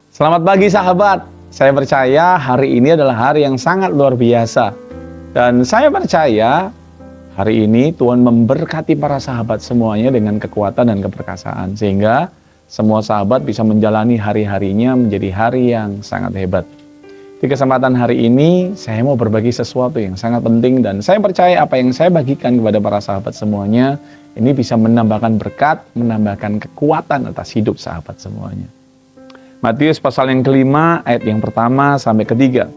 Selamat pagi sahabat, saya percaya hari ini adalah hari yang sangat luar biasa. Dan saya percaya hari ini Tuhan memberkati para sahabat semuanya dengan kekuatan dan keperkasaan. Sehingga semua sahabat bisa menjalani hari-harinya menjadi hari yang sangat hebat. Di kesempatan hari ini saya mau berbagi sesuatu yang sangat penting. Dan saya percaya apa yang saya bagikan kepada para sahabat semuanya ini bisa menambahkan berkat, menambahkan kekuatan atas hidup sahabat semuanya. Matius pasal yang kelima, ayat yang pertama sampai ketiga.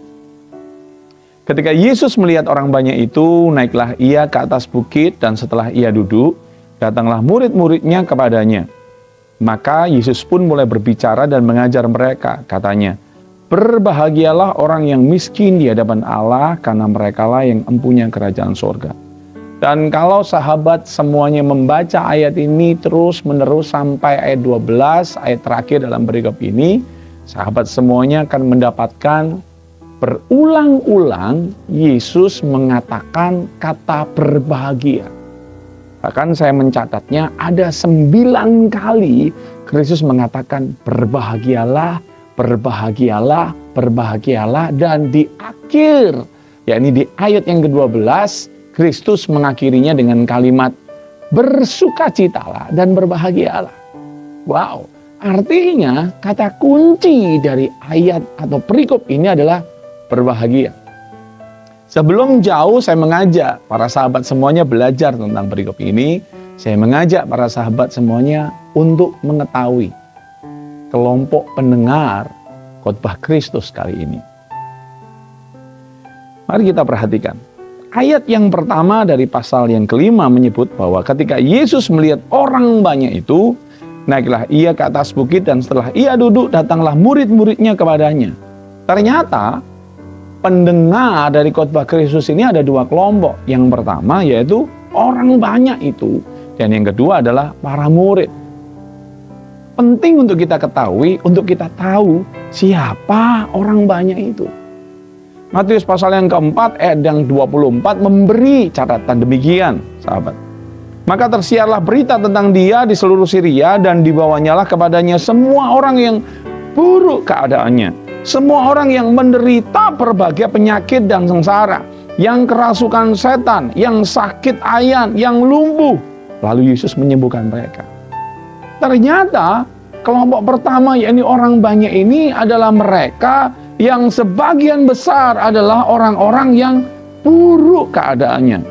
Ketika Yesus melihat orang banyak itu, naiklah ia ke atas bukit, dan setelah ia duduk, datanglah murid-muridnya kepadanya. Maka Yesus pun mulai berbicara dan mengajar mereka, katanya, "Berbahagialah orang yang miskin di hadapan Allah, karena merekalah yang empunya kerajaan surga." Dan kalau sahabat semuanya membaca ayat ini terus-menerus sampai ayat 12, ayat terakhir dalam perikop ini, sahabat semuanya akan mendapatkan berulang-ulang Yesus mengatakan kata berbahagia. Bahkan saya mencatatnya ada 9 kali Kristus mengatakan berbahagialah, berbahagialah, berbahagialah. Dan di akhir, yakni di ayat yang ke-12, Kristus mengakhirinya dengan kalimat bersukacitalah dan berbahagialah. Wow, artinya kata kunci dari ayat atau perikop ini adalah berbahagia. Sebelum jauh saya mengajak para sahabat semuanya belajar tentang perikop ini. Saya mengajak para sahabat semuanya untuk mengetahui kelompok pendengar khotbah Kristus kali ini. Mari kita perhatikan. Ayat yang pertama dari pasal yang kelima menyebut bahwa ketika Yesus melihat orang banyak itu, naiklah ia ke atas bukit, dan setelah ia duduk, datanglah murid-muridnya kepadanya. Ternyata pendengar dari khotbah Kristus ini ada 2 kelompok. Yang pertama yaitu orang banyak itu, dan yang kedua adalah para murid. Penting untuk kita ketahui, untuk kita tahu siapa orang banyak itu. Matius pasal yang keempat ayat yang 24 memberi catatan demikian, sahabat. Maka tersiarlah berita tentang dia di seluruh Syria, dan dibawanyalah kepadanya semua orang yang buruk keadaannya, semua orang yang menderita berbagai penyakit dan sengsara, yang kerasukan setan, yang sakit ayan, yang lumpuh. Lalu Yesus menyembuhkan mereka. Ternyata kelompok pertama, yakni orang banyak ini adalah mereka yang sebagian besar adalah orang-orang yang buruk keadaannya.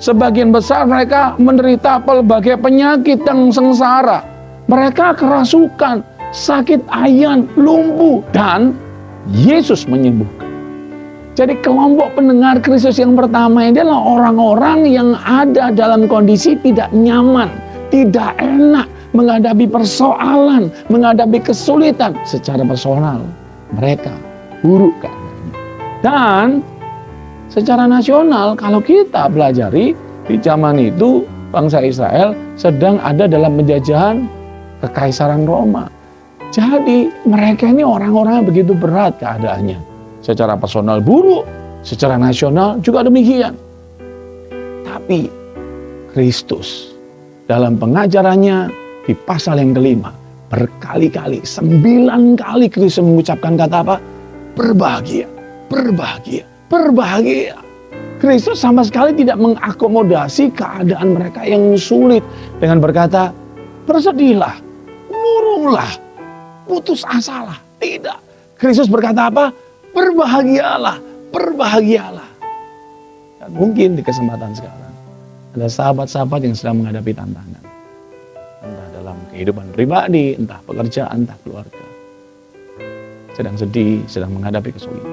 Sebagian besar mereka menderita berbagai penyakit dan sengsara. Mereka kerasukan, sakit ayan, lumpuh, dan Yesus menyembuhkan. Jadi kelompok pendengar Kristus yang pertama ini adalah orang-orang yang ada dalam kondisi tidak nyaman, tidak enak, menghadapi persoalan, menghadapi kesulitan secara personal. Mereka buruk keadaannya. Dan secara nasional kalau kita pelajari, di zaman itu bangsa Israel sedang ada dalam penjajahan kekaisaran Roma. Jadi mereka ini orang-orang yang begitu berat keadaannya. Secara personal buruk, secara nasional juga demikian. Tapi Kristus dalam pengajarannya di pasal yang kelima, berkali-kali, 9 kali Kristus mengucapkan kata apa? Berbahagia, berbahagia, berbahagia. Kristus sama sekali tidak mengakomodasi keadaan mereka yang sulit dengan berkata, bersedihlah, murunglah, putus asalah. Tidak. Kristus berkata apa? Berbahagialah, berbahagialah. Dan mungkin di kesempatan sekarang ada sahabat-sahabat yang sedang menghadapi tantangan. Entah dalam kehidupan pribadi, entah pekerjaan, entah keluarga. Sedang sedih, sedang menghadapi kesulitan.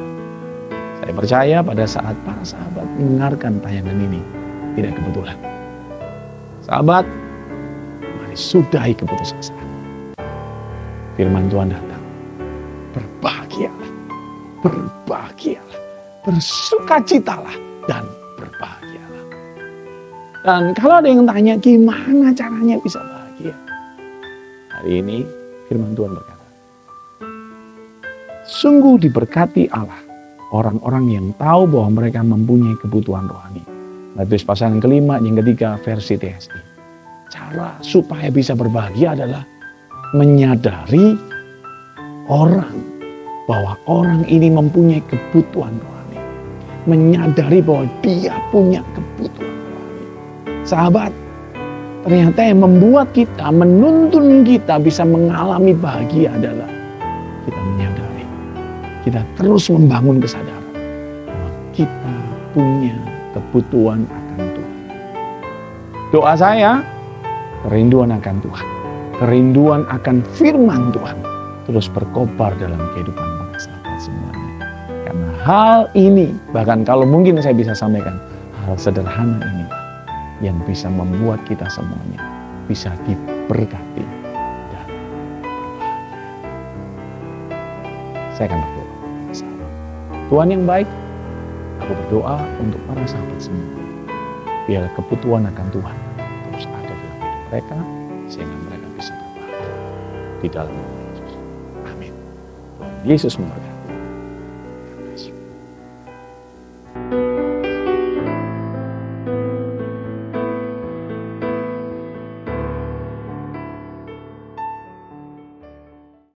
Saya percaya pada saat para sahabat mendengarkan tayangan ini, tidak kebetulan. Sahabat, mari sudahi keputusasaan. Firman Tuhan datang. Berbahagialah, berbahagialah, bersukacitalah, dan berbahagialah. Dan kalau ada yang tanya, gimana caranya bisa bahagia? Hari ini firman Tuhan berkata, sungguh diberkati Allah orang-orang yang tahu bahwa mereka mempunyai kebutuhan rohani. Matius pasal yang kelima, yang ketiga, versi TSI. Cara supaya bisa berbahagia adalah menyadari orang bahwa orang ini mempunyai kebutuhan rohani. Menyadari bahwa dia punya kebutuhan rohani. Sahabat, ternyata yang membuat kita, menuntun kita bisa mengalami bahagia adalah kita menyadari. Kita terus membangun kesadaran bahwa kita punya kebutuhan akan Tuhan. Doa saya, kerinduan akan Tuhan. Kerinduan akan firman Tuhan terus berkobar dalam kehidupan para sahabat semuanya. Karena hal ini, bahkan kalau mungkin saya bisa sampaikan, hal sederhana ini yang bisa membuat kita semuanya bisa diberkati dan berbahagia. Saya akan berdoa para sahabat. Tuhan yang baik, aku berdoa untuk para sahabat semua. Biar kebutuhan akan Tuhan terus ada dalam hidup mereka, sehingga mereka bisa berbahagia di dalam Yesus. Amin. Tuhan Yesus memberkati.